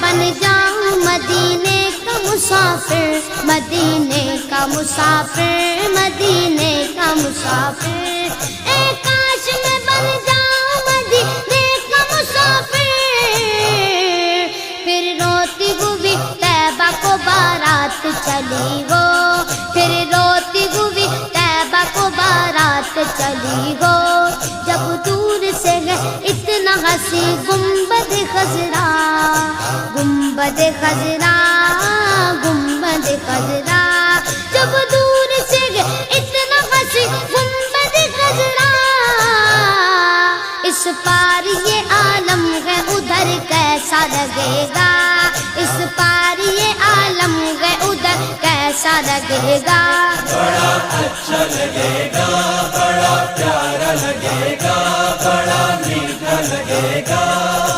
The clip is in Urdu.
بن جاؤں مدینے کا مسافر، مدینے کا مسافر، مدینے کا مسافر، اے کاش میں بن جاؤں مدینے کا مسافر، پھر روتی ہوئی طیبہ کو بارات چلی ہو، پھر روتی ہوئی طیبہ کو بارات چلی ہو، جب دور سے ہے اتنا ہنسی گنبد خضرا، گنبد خضرا، گنبد خضرا، جب دور سے ہے اتنا ہنسی گنبد خضرا، اس پار یہ عالم ہے ادھر کیسا لگے گا، اس پار یہ عالم ہے ادھر کیسا لگے گا، بڑا اچھا لگے گا، بڑا پیارا لگے گا، بڑا میٹھا لگے گا۔